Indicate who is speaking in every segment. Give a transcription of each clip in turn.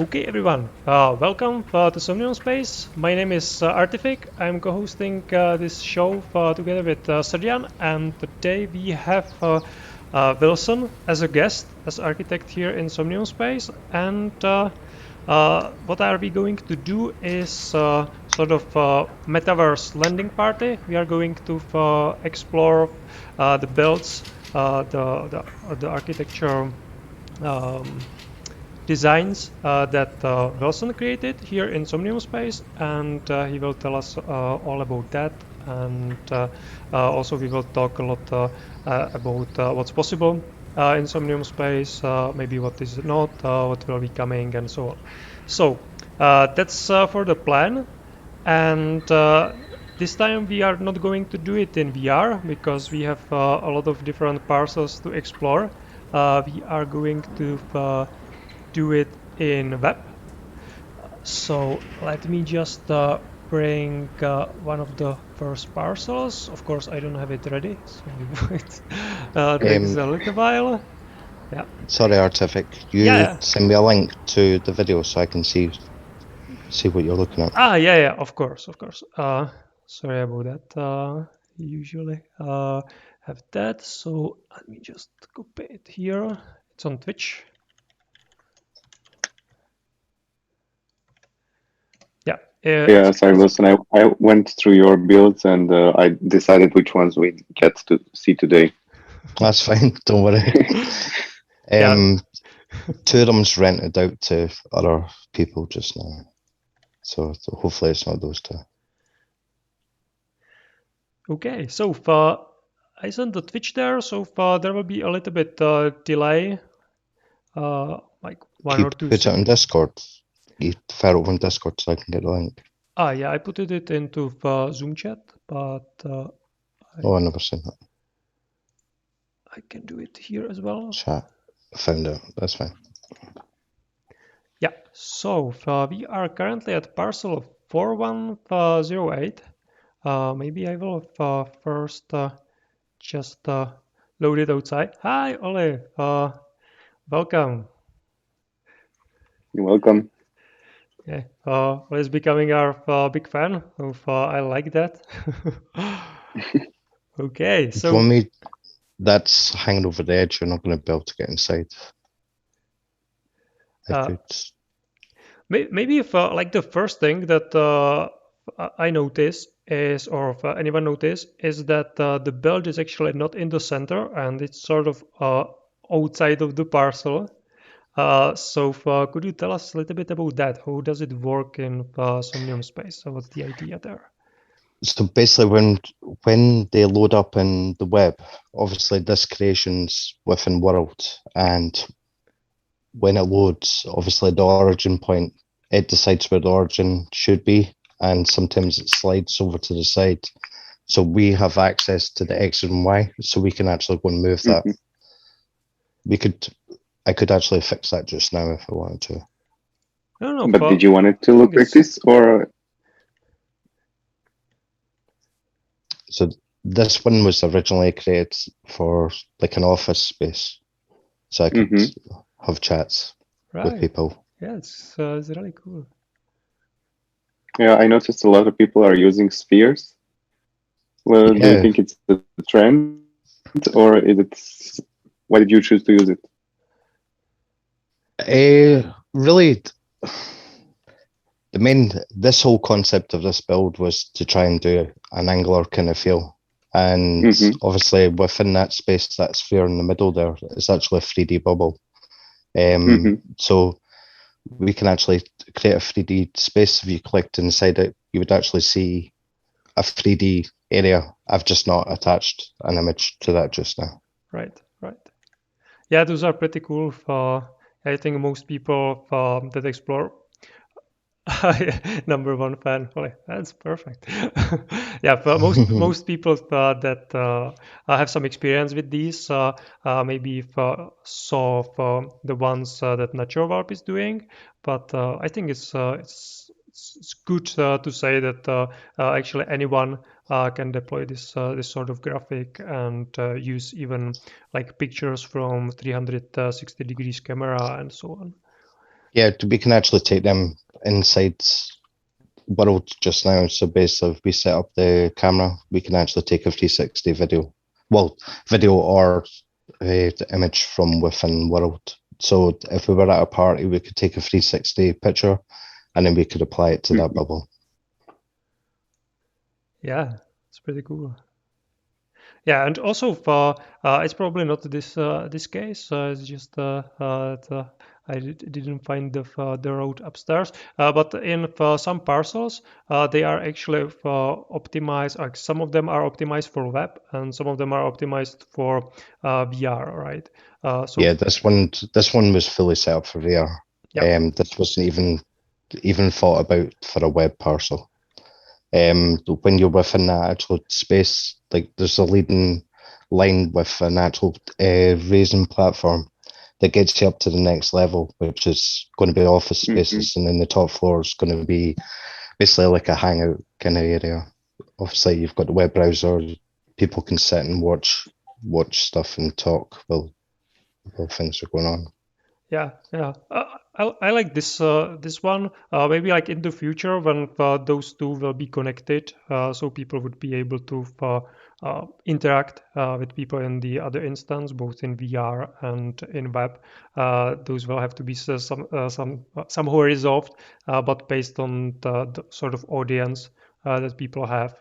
Speaker 1: Okay, everyone, welcome to Somnium Space. My name is Artific. I'm co-hosting this show together with Serjan, and today we have Wilson as a guest, as architect here in Somnium Space. And what are we going to do is sort of metaverse landing party. We are going to explore the builds, the architecture. Designs that Wilson created here in Somnium Space, and he will tell us all about that. And also, we will talk a lot about what's possible in Somnium Space, maybe what is not, what will be coming, and so on. So that's for the plan. And this time we are not going to do it in VR because we have a lot of different parcels to explore. We are going to do it in web. So let me just bring one of the first parcels. Of course, I don't have it ready, so it takes
Speaker 2: Um,
Speaker 1: a little while. Yeah,
Speaker 2: sorry, Artific. You
Speaker 1: yeah.
Speaker 2: send me a link to the video so I can see what you're looking at.
Speaker 1: Yeah. Of course, of course. Sorry about that. Usually have that. So let me just copy it here. It's on Twitch. Yeah,
Speaker 3: Yeah, sorry,
Speaker 1: it's
Speaker 3: Wilson. I went through your builds and I decided which ones we get to see today.
Speaker 2: That's fine. Don't worry.
Speaker 1: yeah.
Speaker 2: Two of them's rented out to other people just now, so hopefully it's not those two.
Speaker 1: Okay, so I sent the Twitch there, so there will be a little bit delay, like
Speaker 2: If
Speaker 1: one
Speaker 2: you
Speaker 1: or two
Speaker 2: put it on
Speaker 1: seconds.
Speaker 2: Discord, you fire it on Discord so I can get the link.
Speaker 1: Yeah, I put it into Zoom chat, but
Speaker 2: Oh, I never seen that.
Speaker 1: I can do it here as well.
Speaker 2: Chat. I found it. That's fine.
Speaker 1: Yeah, so we are currently at parcel 4108. Maybe I will first just load it outside. Hi, Ole. Welcome.
Speaker 3: You're welcome.
Speaker 1: Yeah, is becoming our big fan of. I like that. Okay,
Speaker 2: For
Speaker 1: so
Speaker 2: me, that's hanging over the edge. You're not going to be able to get inside. I
Speaker 1: uh,
Speaker 2: could.
Speaker 1: maybe if like the first thing that I notice is, or if anyone notice, is that the build is actually not in the center and it's sort of outside of the parcel. So could you tell us a little bit about that? How does it work in Somnium Space? So what's the idea there?
Speaker 2: So basically, when they load up in the web, obviously this creation's within world, and when it loads, obviously the origin point, it decides where the origin should be, and sometimes it slides over to the side. So we have access to the X and Y, so we can actually go and move that.
Speaker 3: Mhm.
Speaker 2: I could actually fix that just now if I wanted to.
Speaker 1: No,
Speaker 3: But did you want it to
Speaker 1: I think
Speaker 3: look like
Speaker 1: it's
Speaker 3: this, or
Speaker 2: So this one was originally created for like an office space, so I could
Speaker 3: Mhm.
Speaker 2: have chats with
Speaker 1: right.
Speaker 2: people.
Speaker 1: Yeah, it's really cool.
Speaker 3: Yeah, I noticed a lot of people are using spheres. Well, do you
Speaker 2: Yeah,
Speaker 3: think it's a trend, or is it? Why did you choose to use it?
Speaker 2: really, this whole concept of this build was to try and do an angular kind of feel. And
Speaker 3: Hmm.
Speaker 2: obviously within that space, that sphere in the middle there is actually a 3D bubble.
Speaker 3: Hmm.
Speaker 2: So we can actually create a 3D space. If you clicked inside it, you would actually see a 3D area. I've just not attached an image to that just now.
Speaker 1: Right. Yeah, those are pretty cool. I think most people that explore number one fan. Well, that's perfect. Yeah, but most people that have some experience with these, maybe saw the ones that Nacho Warp is doing. But I think it's good to say that actually anyone can deploy this sort of graphic and use even like pictures from 360 degrees camera and so on.
Speaker 2: Yeah, we can actually take them inside world just now. So basically, if we set up the camera, we can actually take a 360 video. Well, video or the image from within world. So if we were at a party, we could take a 360 picture and then we could apply it to that bubble.
Speaker 1: Yeah, it's pretty cool. Yeah, and also it's probably not this case. It's just that I didn't find the road upstairs. But in some parcels, they are actually optimized. Like some of them are optimized for web, and some of them are optimized for VR. Right. So
Speaker 2: Yeah, this one was fully set up for VR.
Speaker 1: yeah.
Speaker 2: This wasn't even thought about for a web parcel. When you're within that actual space, like there's a leading line with an actual raising platform that gets you up to the next level, which is going to be office spaces, and then the top floor is going to be basically like a hangout kind of area. Obviously, you've got the web browser; people can sit and watch stuff and talk while things are going on.
Speaker 1: Yeah, yeah. I like this one. Maybe like in the future when those two will be connected, so people would be able to interact with people in the other instance, both in VR and in web. Those will have to be somehow resolved, but based on the sort of audience that people have,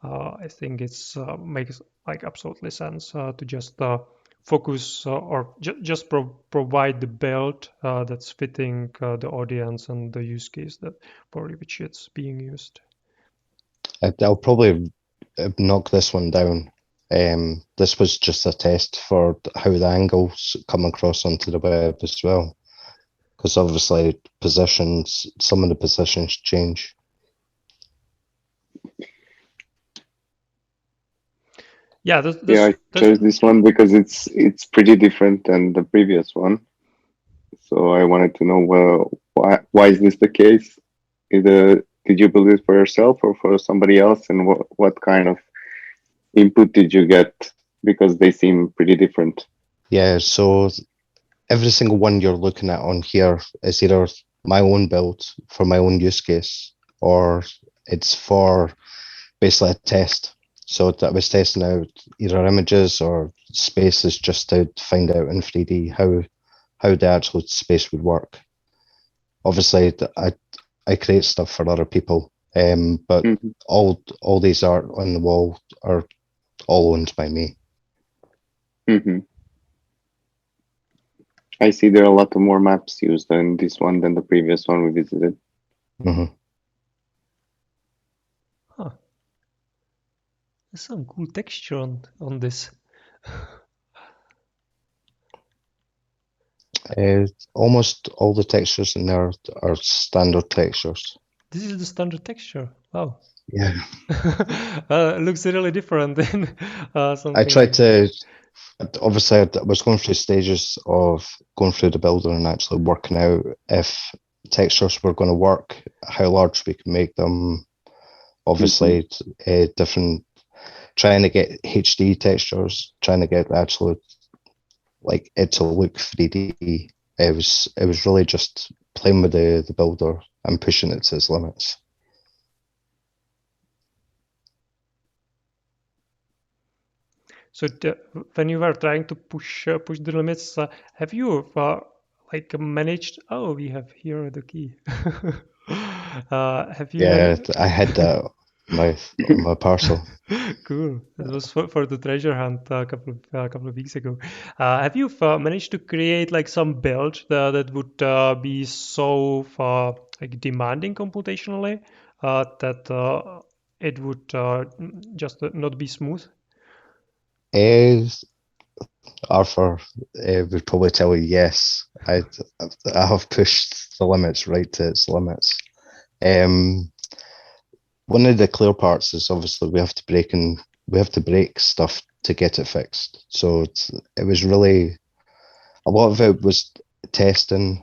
Speaker 1: I think it's makes like absolutely sense to just focus or just provide the build that's fitting the audience and the use case that for which it's being used.
Speaker 2: I'll probably knock this one down. This was just a test for how the angles come across onto the web as well, because obviously some of the positions change.
Speaker 1: Yeah,
Speaker 3: I chose this one because it's pretty different than the previous one. So I wanted to know, well, why is this the case? Did you build it for yourself or for somebody else, and what kind of input did you get? Because they seem pretty different.
Speaker 2: Yeah, so every single one you're looking at on here is either my own build for my own use case, or it's for basically a test. So that was testing out either images or spaces just to find out in 3D how the actual space would work. Obviously, I create stuff for other people, but all these art on the wall are all owned by me.
Speaker 3: I see there are a lot of more maps used in this one than the previous one we visited.
Speaker 1: Huh. There's some cool texture on this.
Speaker 2: Almost all the textures in there are standard textures.
Speaker 1: This is the standard texture. Wow.
Speaker 2: Yeah.
Speaker 1: It looks really different than something.
Speaker 2: I tried to. Obviously, I was going through stages of going through the builder and actually working out if textures were going to work, how large we could make them. Obviously, different, trying to get HD textures, trying to get actually like it to look 3D. It was really just playing with the builder and pushing it to its limits.
Speaker 1: So when you were trying to push the limits, have you like managed? Oh, we have here the key. Have you?
Speaker 2: Yeah, I had that on my parcel.
Speaker 1: Cool. It was for the treasure hunt a couple of weeks ago. Have you managed to create like some build that would be so like demanding computationally that it would just not be smooth?
Speaker 2: Arthur would probably tell you yes. I have pushed the limits right to its limits. One of the clear parts is obviously we have to break stuff to get it fixed. So it was really a lot of it was testing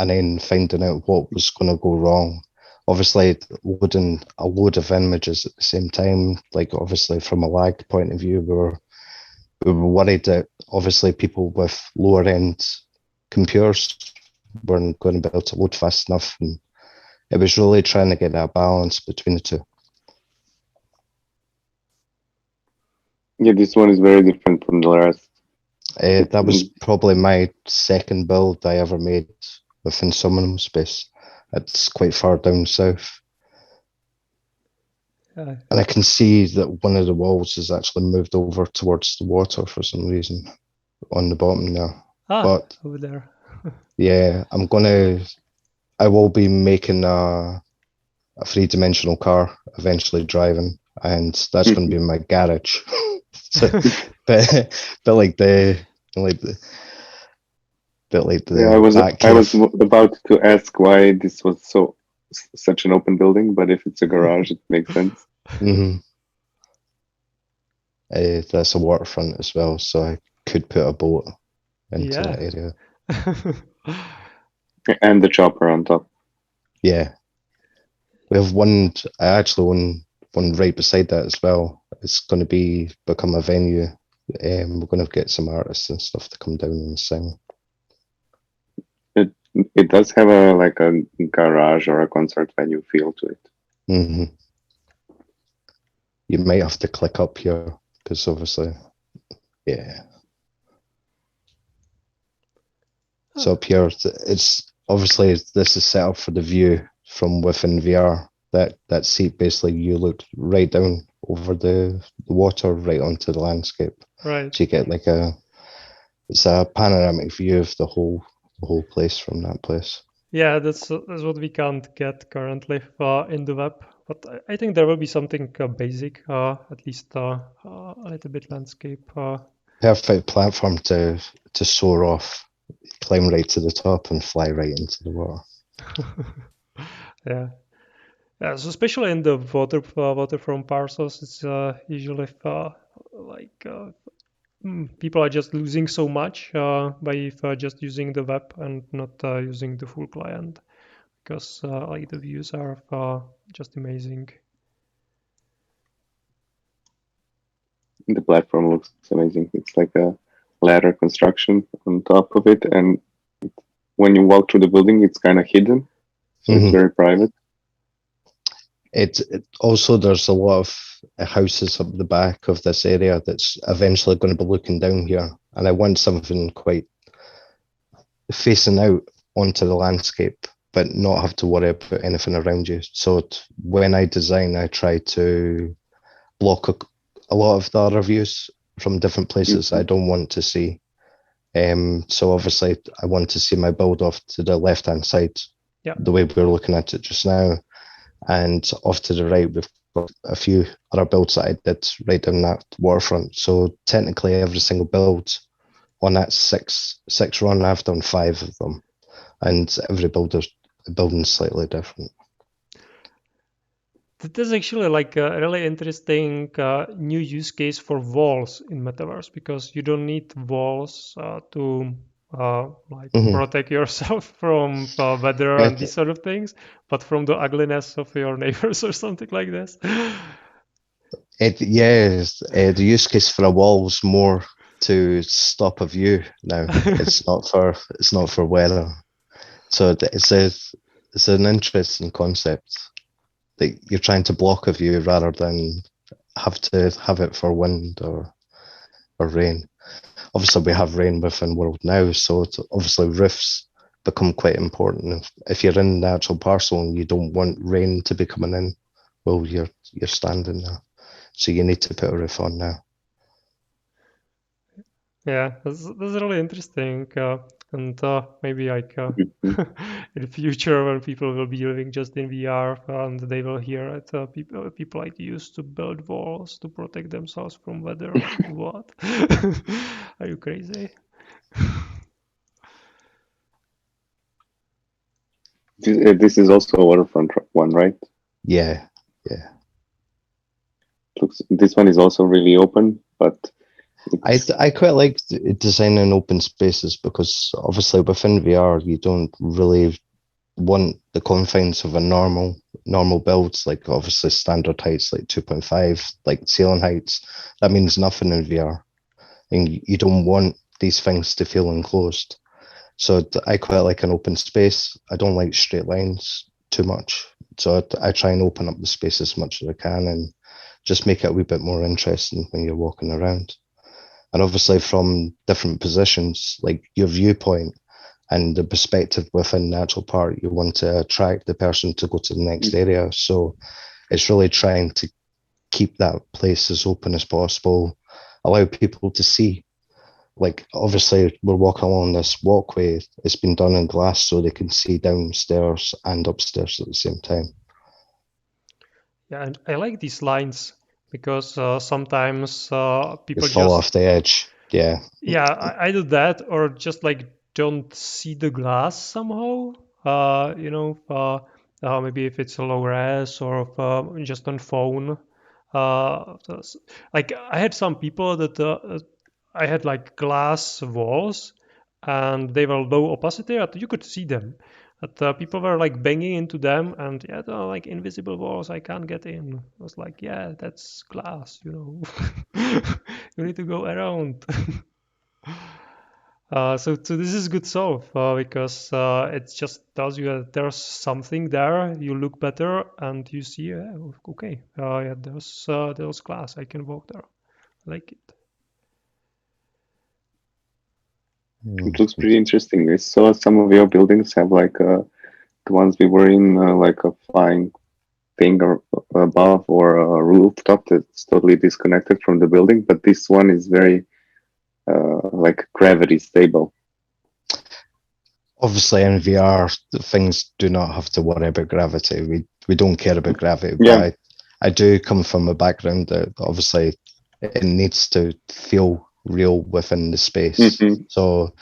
Speaker 2: and then finding out what was going to go wrong. Obviously, loading a load of images at the same time, like obviously from a lag point of view, we were worried that obviously people with lower end computers weren't going to be able to load fast enough. And it was really trying to get that balance between the two.
Speaker 3: Yeah, this one is very different from the rest.
Speaker 2: That was probably my second build I ever made within Somnium Space. It's quite far down south. And I can see that one of the walls is actually moved over towards the water for some reason on the bottom there. But
Speaker 1: over there.
Speaker 2: yeah, I will be making a three-dimensional car eventually driving, and that's going to be in my garage. So, but like the
Speaker 3: yeah, I was about to ask why this was such an open building, but if it's a garage, it makes sense.
Speaker 2: That's a waterfront as well, so I could put a boat into that area.
Speaker 3: And the chopper on top.
Speaker 2: Yeah. We have one, I actually own one right beside that as well. It's going to become a venue. We're going to get some artists and stuff to come down and sing.
Speaker 3: It does have a garage or a concert venue feel to it.
Speaker 2: You might have to click up here because obviously, yeah. So up here, it's obviously this is set up for the view from within VR. That seat basically you look right down over the water right onto the landscape.
Speaker 1: Right.
Speaker 2: So you get it's a panoramic view of the whole place from that place.
Speaker 1: Yeah, that's what we can't get currently in the web. But I think there will be something basic, at least a little bit landscape.
Speaker 2: Perfect platform to soar off, climb right to the top, and fly right into the water.
Speaker 1: Yeah. Yeah, so especially in the water from parcels, it's usually people are just losing so much by just using the web and not using the full client, because the views are just amazing.
Speaker 3: The platform looks amazing. It's like a ladder construction on top of it, and when you walk through the building, it's kind of hidden, so it's very private.
Speaker 2: It also, there's a lot of houses up the back of this area that's eventually going to be looking down here, and I want something quite facing out onto the landscape, but not have to worry about anything around you. So when I design, I try to block a lot of the other views from different places I don't want to see. So obviously, I want to see my build off to the left-hand side, the way we're looking at it just now. And off to the right, we've got a few other builds that I did right down that waterfront. So technically, every single build on that six run, I've done 5 of them, and every building's slightly different.
Speaker 1: That is actually like a really interesting new use case for walls in metaverse, because you don't need walls to protect yourself from weather and these sort of things, but from the ugliness of your neighbors or something like this.
Speaker 2: The use case for a wall is more to stop a view now. It's not for weather. So it's an interesting concept. That you're trying to block a view rather than have to have it for wind or rain. Obviously, we have rain within World now, so obviously roofs become quite important. If you're in the actual parcel and you don't want rain to be coming in, well, you're standing there, so you need to put a roof on now.
Speaker 1: Yeah, that's really interesting. And maybe like in the future, when people will be living just in VR and they will hear it, people like used to build walls to protect themselves from weather. What? Are you crazy?
Speaker 3: This is also a waterfront one, right?
Speaker 2: Yeah.
Speaker 3: This one is also really open, but
Speaker 2: I quite like designing open spaces, because obviously within VR you don't really want the confines of a normal builds, like obviously standard heights like 2.5, like ceiling heights. That means nothing in VR, and you don't want these things to feel enclosed. So I quite like an open space. I don't like straight lines too much. So I try and open up the space as much as I can and just make it a wee bit more interesting when you're walking around. And obviously from different positions, like your viewpoint and the perspective within the actual park, you want to attract the person to go to the next area. So it's really trying to keep that place as open as possible, allow people to see. Like obviously we're walking along this walkway, it's been done in glass so they can see downstairs and upstairs at the same time.
Speaker 1: Yeah, and I like these lines because sometimes people
Speaker 2: You fall
Speaker 1: just
Speaker 2: off the edge. Yeah.
Speaker 1: yeah, I do that or just like don't see the glass somehow. Maybe if it's a low res or if, just on phone. Like I had some people that I had like glass walls and they were low opacity, but you could see them. But people were like banging into them, and yeah, they're like invisible walls. I can't get in. I was like, yeah, that's glass, you know. You need to go around. So this is good solve because it just tells you that there's something there. You look better and you see, okay, yeah, there's glass. I can walk there. I like it.
Speaker 3: It looks pretty interesting. I saw some of your buildings have like the ones we were in, like a flying thing or above or a rooftop that's totally disconnected from the building. But this one is very like gravity stable.
Speaker 2: Obviously in VR things do not have to worry about gravity. We don't care about gravity,
Speaker 3: Yeah.
Speaker 2: but I do come from a background that obviously it needs to feel real within the space.
Speaker 3: Mm-hmm.
Speaker 2: So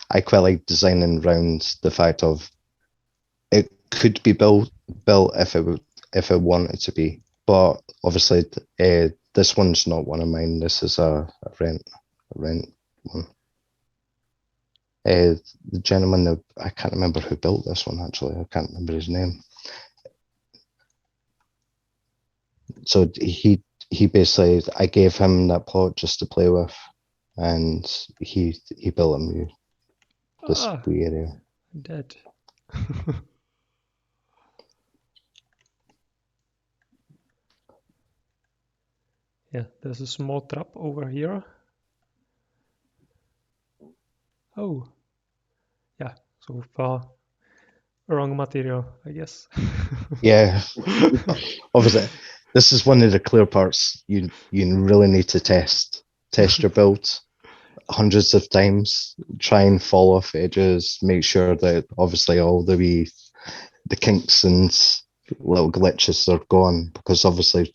Speaker 2: I quite like designing around the fact of it could be built if it wanted to be, but obviously this one's not one of mine. This is a rent one. The gentleman, I can't remember who built this one actually. I can't remember his name. So he basically, I gave him that plot just to play with, and he built a new this wee area.
Speaker 1: Dead. Yeah, there's a small trap over here. Oh, yeah. So far, wrong material, I guess.
Speaker 2: Yeah, obviously, this is one of the clear parts you really need to test your build hundreds of times. Try and fall off edges. Make sure that obviously all the kinks and little glitches are gone, because obviously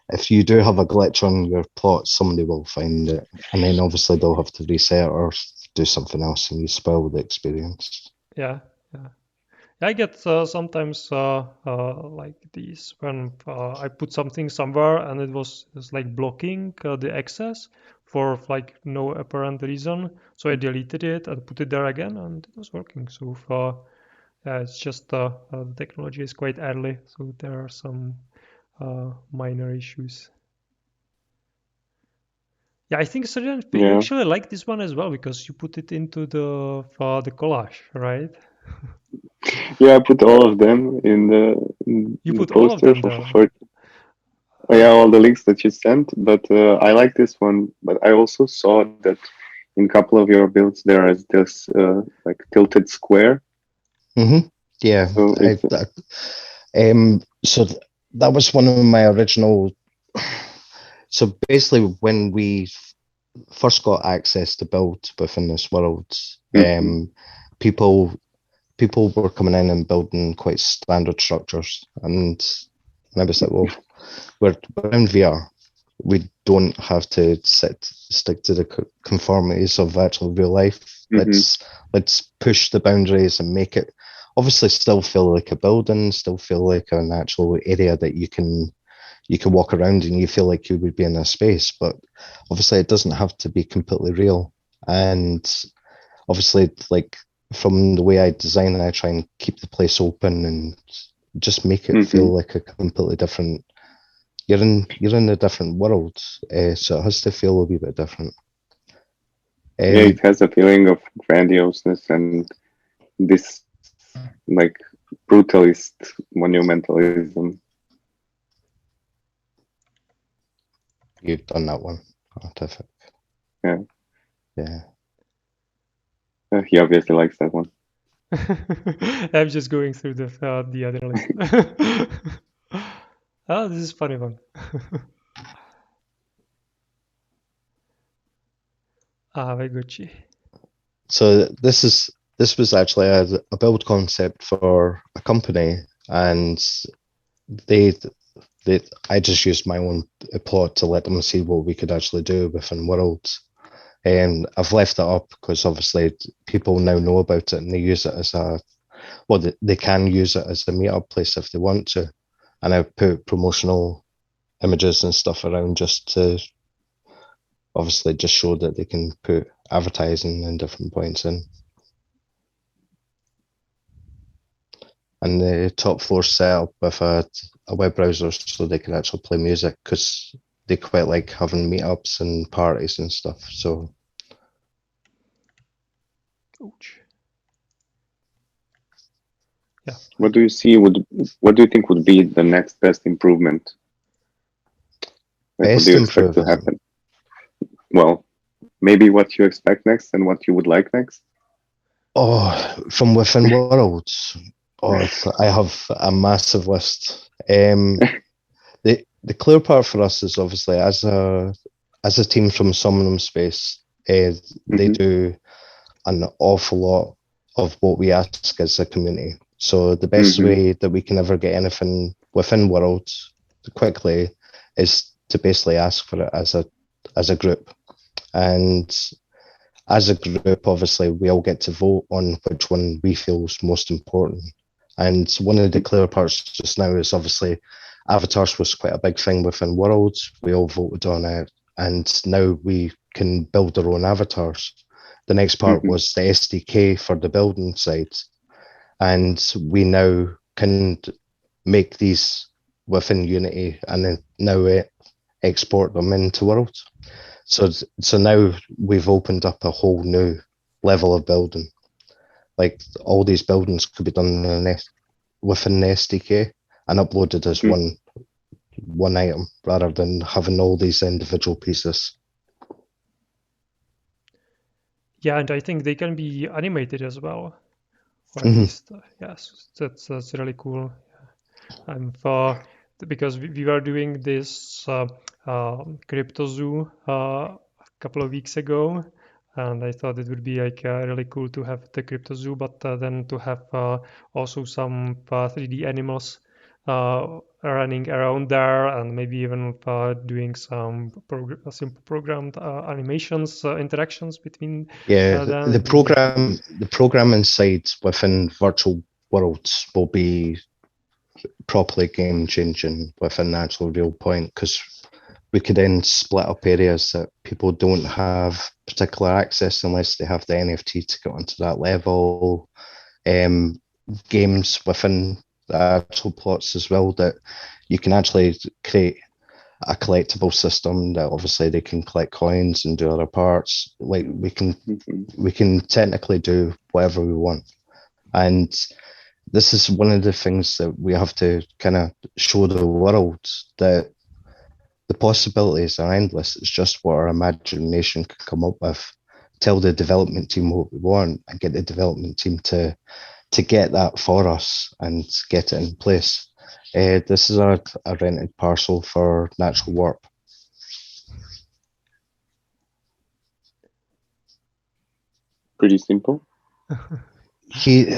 Speaker 2: if you do have a glitch on your plot, somebody will find it, and then obviously they'll have to reset or do something else, and you spoil the experience.
Speaker 1: Yeah. I get sometimes like these when I put something somewhere and it's like blocking the access for like no apparent reason. So I deleted it and put it there again, and it was working. So yeah, it's just the technology is quite early, so there are some minor issues. Yeah, I think Sergeant, you actually like this one as well because you put it into the collage, right?
Speaker 3: Yeah, I put all of them in
Speaker 1: You
Speaker 3: the
Speaker 1: put all of
Speaker 3: poster
Speaker 1: them there.
Speaker 3: yeah, all the links that you sent. But I like this one. But I also saw that in a couple of your builds there is this like tilted square.
Speaker 2: Mm-hmm. Yeah.
Speaker 3: So
Speaker 2: So that was one of my original. So basically, when we first got access to build within this world, people were coming in and building quite standard structures, and I was like, well, we're in VR. We don't have to stick to the conformities of actual real life. Let's push the boundaries and make it obviously still feel like a building, still feel like an actual area that you can walk around and you feel like you would be in a space, but obviously it doesn't have to be completely real. And obviously, like from the way I design it, I try and keep the place open and just make it feel like a completely different. You're in a different world, so it has to feel a wee bit different.
Speaker 3: Yeah, it has a feeling of grandioseness and this like brutalist monumentalism.
Speaker 2: You've done that one, Artific.
Speaker 3: Yeah,
Speaker 2: Yeah.
Speaker 3: he obviously likes that one.
Speaker 1: I'm just going through the other list. Oh, this is a funny one. Very Gucci.
Speaker 2: So this was actually a build concept for a company, and they I just used my own plot to let them see what we could actually do within Worlds. And I've left that up because obviously people now know about it and they use it as they can use it as a meetup place if they want to. And I've put promotional images and stuff around just to obviously just show that they can put advertising in different points in. And the top floor set up with a web browser so they can actually play music because they quite like having meetups and parties and stuff. So
Speaker 1: Ouch. Yeah.
Speaker 3: What do you think would be the next best improvement? Like, what do
Speaker 2: best
Speaker 3: you expect to
Speaker 2: improvement.
Speaker 3: happen? Well, maybe what you expect next and what you would like next.
Speaker 2: Oh, from within Worlds. Oh, I have a massive list. The clear part for us is obviously as a team from Somnium Space, they
Speaker 3: Hmm.
Speaker 2: do an awful lot of what we ask as a community. So the best
Speaker 3: Hmm.
Speaker 2: way that we can ever get anything within Worlds quickly is to basically ask for it as a group. And as a group, obviously, we all get to vote on which one we feel is most important. And one of the clear parts just now is obviously avatars was quite a big thing within Worlds. We all voted on it, and now we can build our own avatars. The next part
Speaker 3: Hmm.
Speaker 2: was the SDK for the building side, and we now can make these within Unity and then now export them into Worlds. So now we've opened up a whole new level of building. Like all these buildings could be done within the SDK and uploaded as
Speaker 3: Hmm.
Speaker 2: one item rather than having all these individual pieces.
Speaker 1: Yeah, and I think they can be animated as well, or at
Speaker 2: Mhm.
Speaker 1: least yes, that's really cool. I'm for because we were doing this crypto zoo a couple of weeks ago, and I thought it would be like really cool to have the crypto zoo, but then to have also some 3D animals running around there, and maybe even doing some simple programmed animations, interactions between
Speaker 2: Yeah,
Speaker 1: them. It would be
Speaker 2: the program inside within virtual worlds will be properly game changing within the actual real point because we could then split up areas that people don't have particular access unless they have the NFT to get onto that level. Um, Games within the actual plots as well that you can actually create a collectible system that obviously they can collect coins and do other parts. Like
Speaker 3: Hmm.
Speaker 2: we can technically do whatever we want. And this is one of the things that we have to kind of show the world that the possibilities are endless. It's just what our imagination can come up with. Tell the development team what we want and get the development team to get that for us and get it in place. This is a rented parcel for natural warp.
Speaker 3: Pretty simple.
Speaker 2: He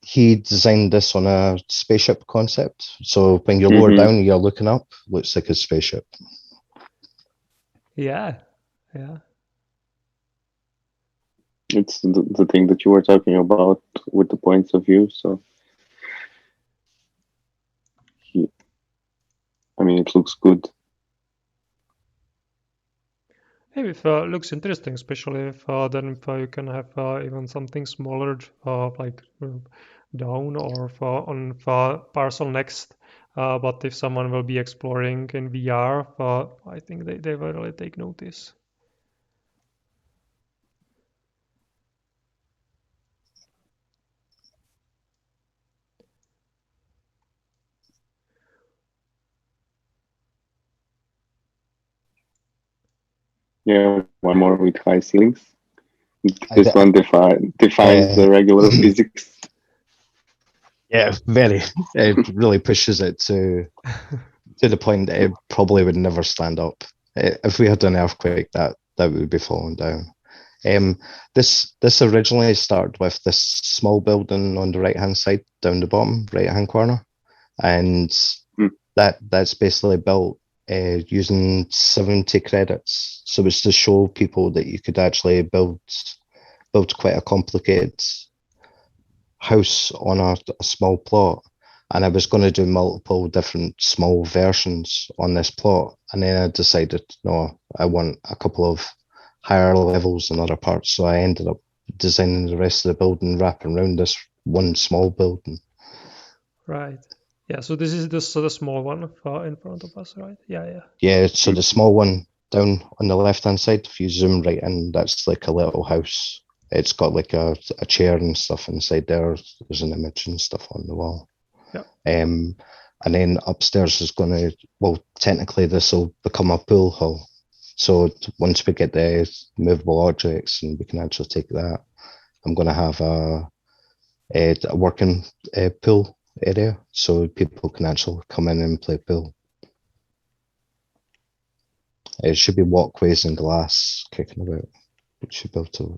Speaker 2: he designed this on a spaceship concept. So when you lower
Speaker 3: Hmm.
Speaker 2: down, you're looking up, looks like a spaceship.
Speaker 1: yeah, yeah.
Speaker 3: It's the thing that you were talking about with the points of view. So, he, I mean, it looks good.
Speaker 1: Hey, if looks interesting, especially if then if you can have even something smaller, like down or on parcel next. But if someone will be exploring in VR, I think they will really take notice.
Speaker 3: Yeah, one more with high ceilings.
Speaker 2: I,
Speaker 3: This one defines
Speaker 2: yeah,
Speaker 3: the regular physics.
Speaker 2: yeah, very. It really pushes it to the point that it probably would never stand up. If we had an earthquake, that would be falling down. Um, this originally started with this small building on the right hand side, down the bottom right hand corner, and
Speaker 3: Mm.
Speaker 2: that's basically built using 70 credits. So it's to show people that you could actually build quite a complicated house on a small plot. And I was going to do multiple different small versions on this plot. And then I decided, no, I want a couple of higher levels in other parts. So I ended up designing the rest of the building wrapping around this one small building.
Speaker 1: Right. Yeah. So this is the small one in front of us, right? Yeah.
Speaker 2: Yeah, so the small one down on the left hand side, if you zoom right in, that's like a little house. It's got like a chair and stuff inside there. There's an image and stuff on the wall.
Speaker 1: Yeah.
Speaker 2: And then upstairs is going to, well, technically this will become a pool hall. So once we get the movable objects and we can actually take that, I'm going to have a working pool area so people can actually come in and play pool. It should be walkways and glass kicking about. It should be able to.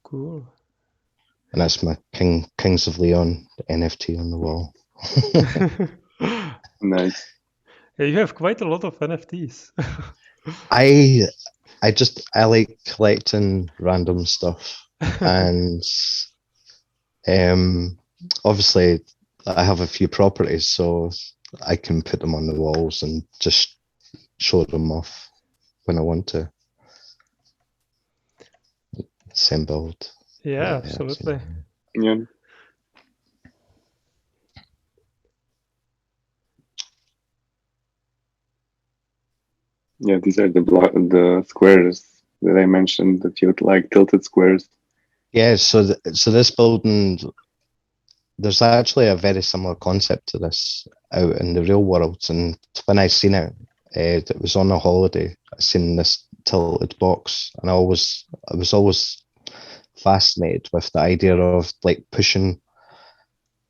Speaker 1: Cool.
Speaker 2: And that's my Kings of Leon NFT on the wall.
Speaker 3: Nice.
Speaker 1: Yeah, you have quite a lot of NFTs.
Speaker 2: I I like collecting random stuff, and obviously I have a few properties, so I can put them on the walls and just show them off when I want to. Same build.
Speaker 1: Yeah, absolutely.
Speaker 3: Yeah. Yeah, these are the squares that I mentioned that you like, tilted squares.
Speaker 2: Yeah, so this building, there's actually a very similar concept to this out in the real world. And when I seen it, it was on a holiday. I seen this tilted box, and I was always fascinated with the idea of like pushing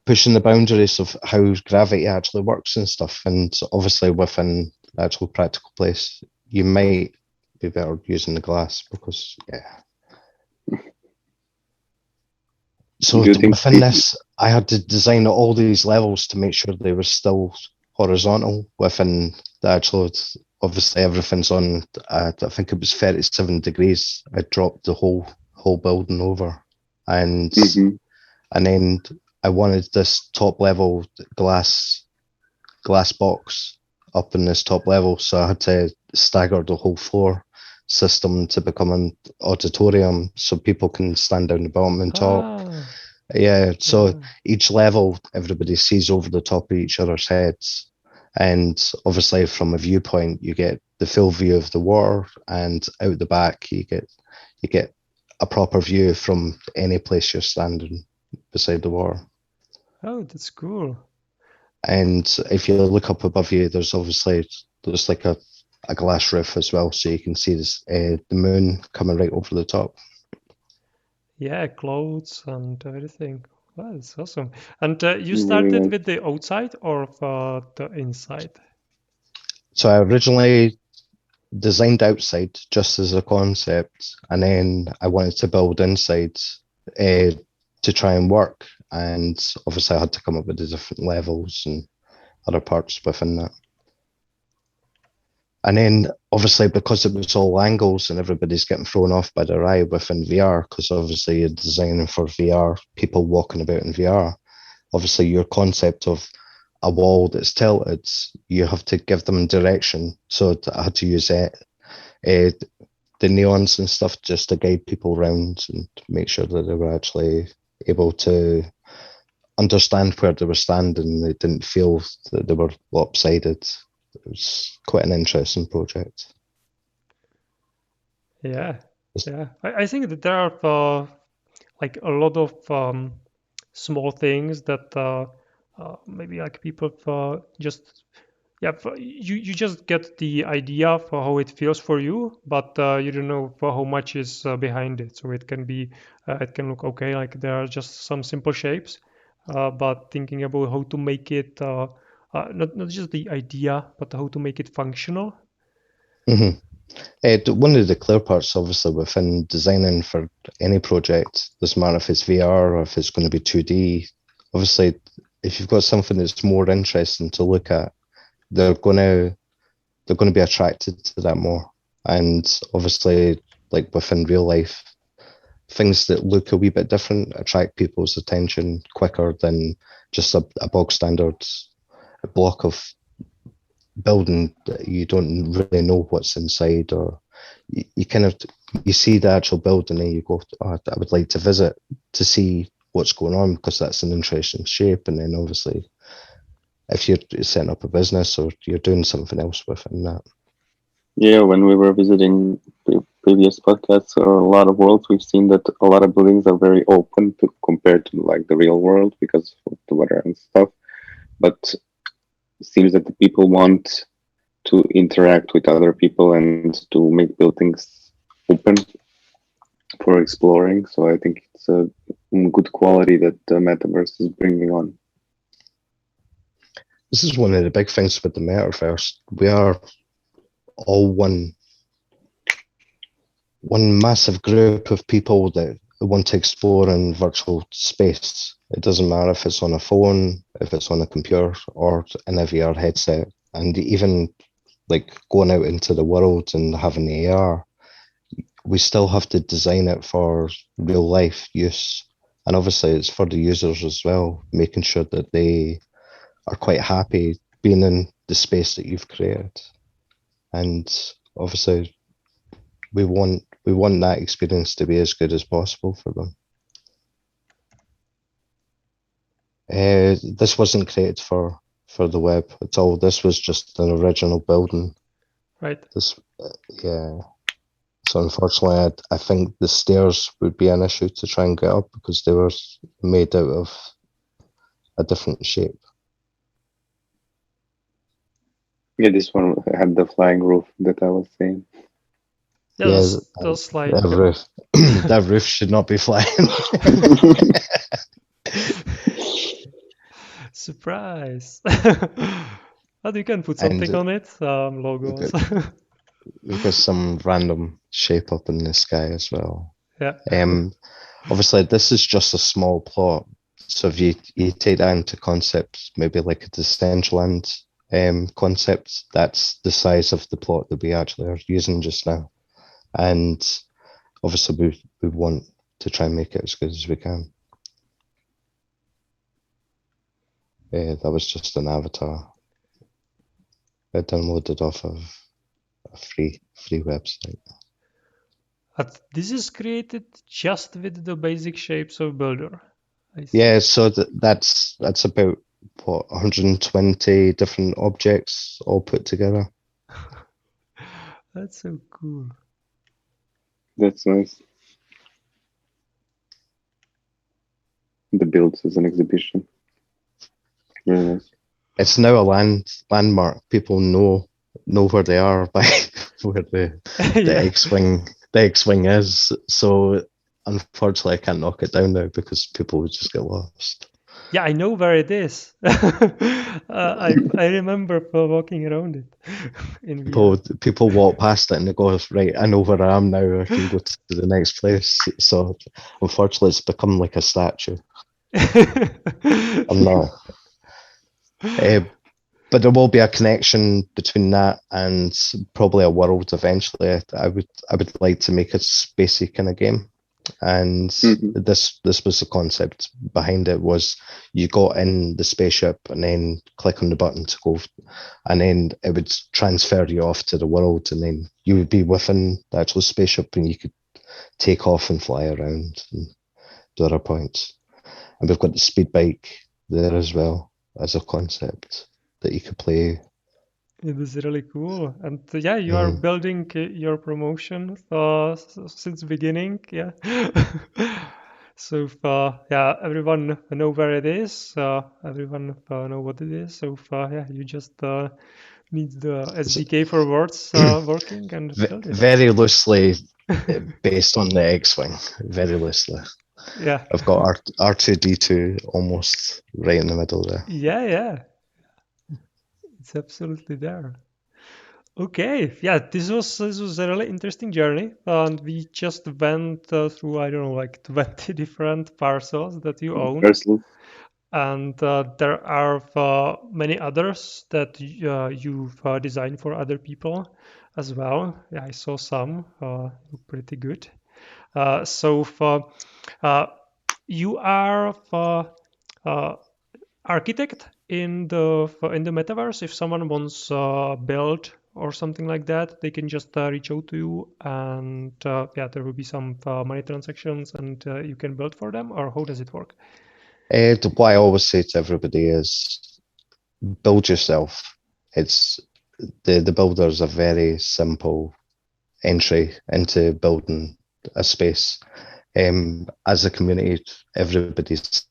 Speaker 2: the boundaries of how gravity actually works and stuff. And obviously within the actual practical place, you might be better using the glass because yeah. So
Speaker 3: Do you think
Speaker 2: within this, I had to design all these levels to make sure they were still horizontal within the actual. Obviously, everything's on. I think it was 37 degrees. I dropped the whole building over, and
Speaker 3: Mhm.
Speaker 2: and then I wanted this top level glass box up in this top level, so I had to stagger the whole floor system to become an auditorium so people can stand down the bottom and top.
Speaker 1: Ah,
Speaker 2: Yeah, so
Speaker 1: yeah.
Speaker 2: each level everybody sees over the top of each other's heads. And obviously from a viewpoint you get the full view of the water, and out the back you get a proper view from any place you're standing beside the water.
Speaker 1: Oh, that's cool.
Speaker 2: And if you look up above you, there's like a glass roof as well, so you can see the moon coming right over the top.
Speaker 1: Yeah, clothes and everything. Wow, that's awesome. And you
Speaker 3: Very
Speaker 1: started
Speaker 3: nice.
Speaker 1: with the outside or the inside?
Speaker 2: So I originally designed outside just as a concept, and then I wanted to build inside uh, to try and work. And obviously, I had to come up with the different levels and other parts within that. And then obviously, because it was all angles and everybody's getting thrown off by their eye within VR, because obviously you're designing for VR, people walking about in VR. Obviously, your concept of a wall that's tilted, you have to give them direction. So I had to use it, the neons and stuff just to guide people around and make sure that they were actually able to understand where they were standing. They didn't feel that they were lopsided. It was quite an interesting project.
Speaker 1: Yeah, yeah. I think that there are like a lot of small things that maybe like people just Yeah, you just get the idea for how it feels for you, but you don't know for how much is behind it. So it can be, it can look okay, like there are just some simple shapes, but thinking about how to make it, not just the idea, but how to make it functional.
Speaker 2: hmm One of the clear parts, obviously, within designing for any project, doesn't matter if it's VR or if it's going to be 2D. Obviously, if you've got something that's more interesting to look at, they're going to they're going to be attracted to that more. And obviously, like within real life, things that look a wee bit different attract people's attention quicker than just a bog standard block of building that you don't really know what's inside, or you kind of you see the actual building and you go, oh, I would like to visit to see what's going on because that's an interesting shape. And then obviously, if you're setting up a business or you're doing something else within that.
Speaker 3: Yeah, when we were visiting previous podcasts or a lot of worlds, we've seen that a lot of buildings are very open to compared to like the real world because of the weather and stuff. But it seems that the people want to interact with other people and to make buildings open for exploring. So I think it's a good quality that the metaverse is bringing on.
Speaker 2: This is one of the big things with the metaverse. We are all one massive group of people that want to explore in virtual space. It doesn't matter if it's on a phone, if it's on a computer, or in a VR headset. And even like going out into the world and having AR, we still have to design it for real life use. And obviously, it's for the users as well, making sure that they are quite happy being in the space that you've created. And obviously, we want that experience to be as good as possible for them. This wasn't created for the web at all. This was just an original building.
Speaker 1: Right.
Speaker 2: This, yeah. So unfortunately, I think the stairs would be an issue to try and get up because they were made out of a different shape.
Speaker 3: Yeah, this one had the flying roof that I was saying.
Speaker 1: Yeah, those like
Speaker 2: that roof. That roof should not be flying.
Speaker 1: surprise. But you can put
Speaker 2: And
Speaker 1: something on it, logos.
Speaker 2: we've got some random shape up in the sky as well.
Speaker 1: Yeah.
Speaker 2: Obviously, this is just a small plot. So if you take that into concepts, maybe like a Decentraland concept, that's the size of the plot that we actually are using just now. And obviously, we want to try and make it as good as we can. That was just an avatar. I downloaded off of a free website.
Speaker 1: But this is created just with the basic shapes of Builder.
Speaker 2: Yeah, so that's about what 120 different objects all put together.
Speaker 1: That's so cool.
Speaker 3: That's nice. The builds as an exhibition. Really nice.
Speaker 2: It's now a landmark. People know where they are by where the
Speaker 1: Yeah.
Speaker 2: X-wing is. So unfortunately, I can't knock it down now because people would just get lost.
Speaker 1: Yeah, I know where it is. I remember walking around it in VR.
Speaker 2: People walk past it and they go, right, I know where I am now. I can go to the next place. So unfortunately, it's become like a statue. I'm not. But there will be a connection between that and probably a world eventually. I would like to make a spacey kind of game. And this was the concept behind it. Was you got in the spaceship and then click on the button to go, and then it would transfer you off to the world, and then you would be within the actual spaceship and you could take off and fly around and do other points. And we've got the speed bike there as well as a concept that you could play.
Speaker 1: It is really cool. And yeah, you are building your promotion since the beginning. Yeah. So yeah, everyone know where it is. Everyone know what it is. So yeah, you just needs the SDK for words working and build it.
Speaker 2: Very loosely based on the X-Wing, very loosely.
Speaker 1: Yeah.
Speaker 2: I've got R2D2 almost right in the middle there.
Speaker 1: Yeah. It's absolutely there. Okay, yeah, this was a really interesting journey, and we just went through, I don't know, like 20 different parcels that you own,
Speaker 3: Parcels.
Speaker 1: and there are many others that you've designed for other people as well. Yeah, I saw some look pretty good. So for you are architect in the metaverse. If someone wants build or something like that, they can just reach out to you, and yeah, there will be some money transactions, and you can build for them. Or how does it work?
Speaker 2: What I always say to everybody is build yourself. It's the builder's a very simple entry into building a space. As a community, everybody's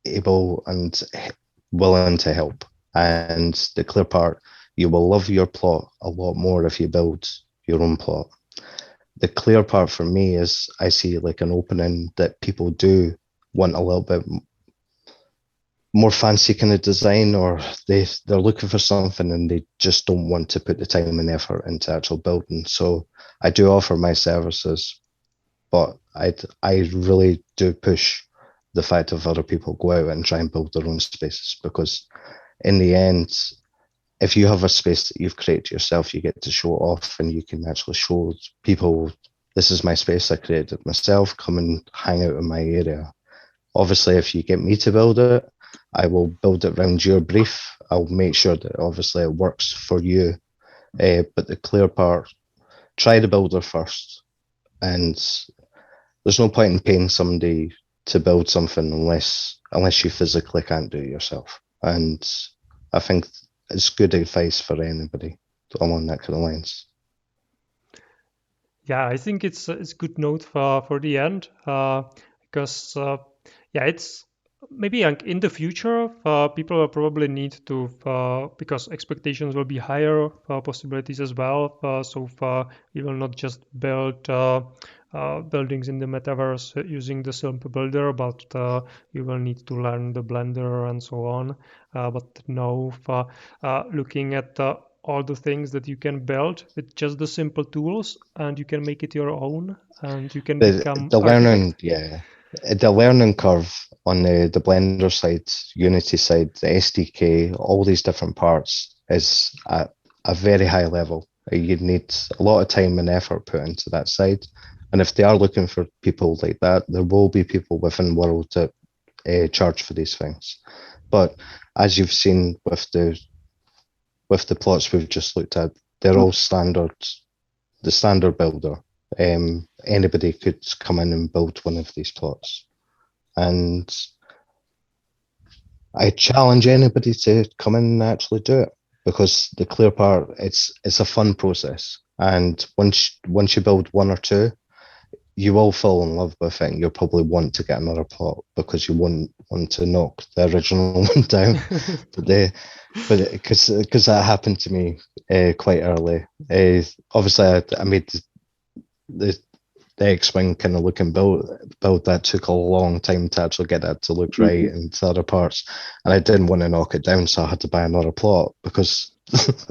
Speaker 2: able and willing to help. And the clear part, you will love your plot a lot more if you build your own plot. The clear part for me is I see like an opening that people do want a little bit more fancy kind of design, or they're looking for something and they just don't want to put the time and effort into actual building. So I do offer my services, but I really do push the fact of other people go out and try and build their own spaces, because in the end, if you have a space that you've created yourself, you get to show it off, and you can actually show people, this is my space, I created it myself, come and hang out in my area. Obviously, if you get me to build it, I will build it around your brief. I'll make sure that obviously it works for you. But the clear part, try the builder first. And there's no point in paying somebody to build something unless you physically can't do it yourself. And I think it's good advice for anybody along that kind of lines.
Speaker 1: Yeah, I think it's good note for the end, because yeah, it's maybe in the future people will probably need to, because expectations will be higher, possibilities as well. So we will not just build buildings in the metaverse using the simple builder, but you will need to learn the Blender and so on. But now looking at all the things that you can build with just the simple tools, and you can make it your own, and you can become
Speaker 2: The learning,
Speaker 1: architect.
Speaker 2: yeah, the learning curve on the Blender side, Unity side, the SDK, all these different parts is at a very high level. You need a lot of time and effort put into that side. And if they are looking for people like that, there will be people within World that charge for these things. But as you've seen with the plots we've just looked at, they're all standard, the standard builder. Anybody could come in and build one of these plots. And I challenge anybody to come in and actually do it, because the clear part, it's a fun process. And once you build one or two, you will fall in love with it, and you'll probably want to get another plot because you won't want to knock the original one down. But because that happened to me quite early. Obviously, I made the X-Wing kind of look and build that took a long time to actually get that to look right, and the other parts, and I didn't want to knock it down, so I had to buy another plot, because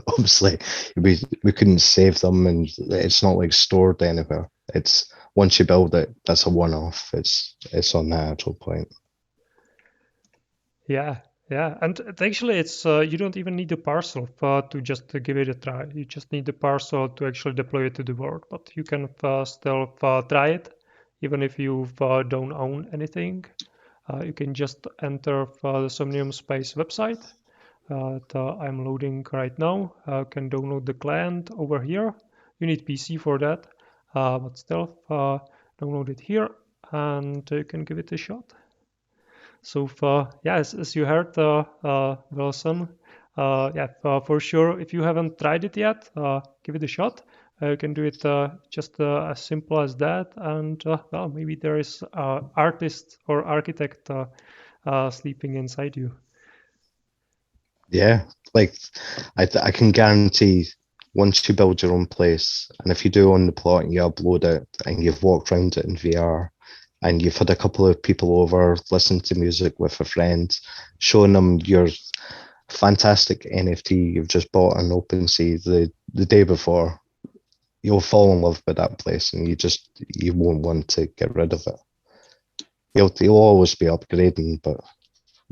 Speaker 2: obviously we couldn't save them, and it's not like stored anywhere. It's once you build it, that's a one-off. It's on that actual point.
Speaker 1: Yeah, and actually, it's you don't even need a parcel to just give it a try. You just need the parcel to actually deploy it to the world. But you can still try it, even if you don't own anything. You can just enter the Somnium Space website that I'm loading right now. You can download the client over here. You need PC for that, but still download it here, and you can give it a shot. So yeah, as you heard, Wilson, yeah, for sure, if you haven't tried it yet, give it a shot. You can do it just as simple as that, and well, maybe there is artist or architect sleeping inside you.
Speaker 2: Yeah, like I can guarantee once you build your own place, and if you do on the plot and you upload it and you've walked around it in VR, and you've had a couple of people over, listened to music with a friend, showing them your fantastic NFT you've just bought on OpenSea the day before, you'll fall in love with that place, and you won't want to get rid of it. You'll always be upgrading, but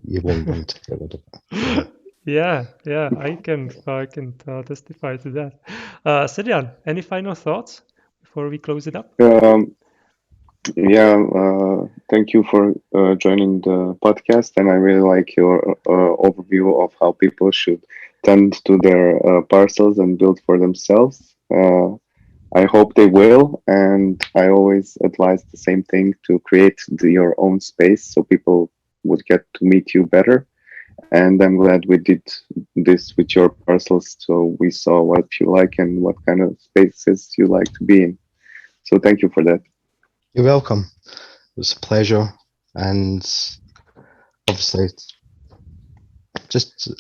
Speaker 2: you won't want to get rid of it.
Speaker 1: Yeah, I can testify to that. Sirian, any final thoughts before we close it up?
Speaker 3: Yeah, thank you for joining the podcast, and I really like your overview of how people should tend to their parcels and build for themselves. I hope they will, and I always advise the same thing to create your own space so people would get to meet you better. And I'm glad we did this with your parcels, so we saw what you like and what kind of spaces you like to be in. So thank you for that.
Speaker 2: You're welcome. It was a pleasure, and obviously, just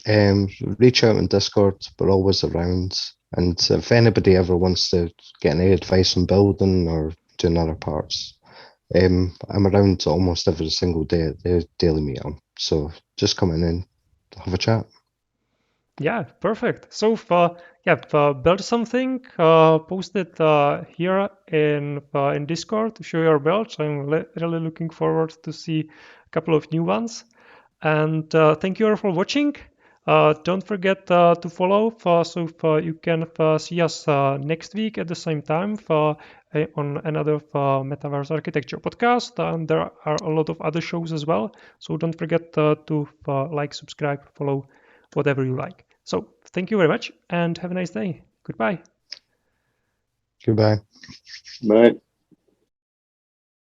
Speaker 2: reach out on Discord. We're always around, and if anybody ever wants to get any advice on building or doing other parts, I'm around almost every single day at the daily meetup. So just come in and have a chat.
Speaker 1: Yeah, perfect. So, build something, post it here in Discord to show your builds. I'm really looking forward to see a couple of new ones. And thank you all for watching. Don't forget to follow so you can see us next week at the same time on another Metaverse Architecture podcast. And there are a lot of other shows as well. So don't forget to like, subscribe, follow, whatever you like. So thank you very much and have a nice day. Goodbye.
Speaker 2: Goodbye.
Speaker 3: Bye.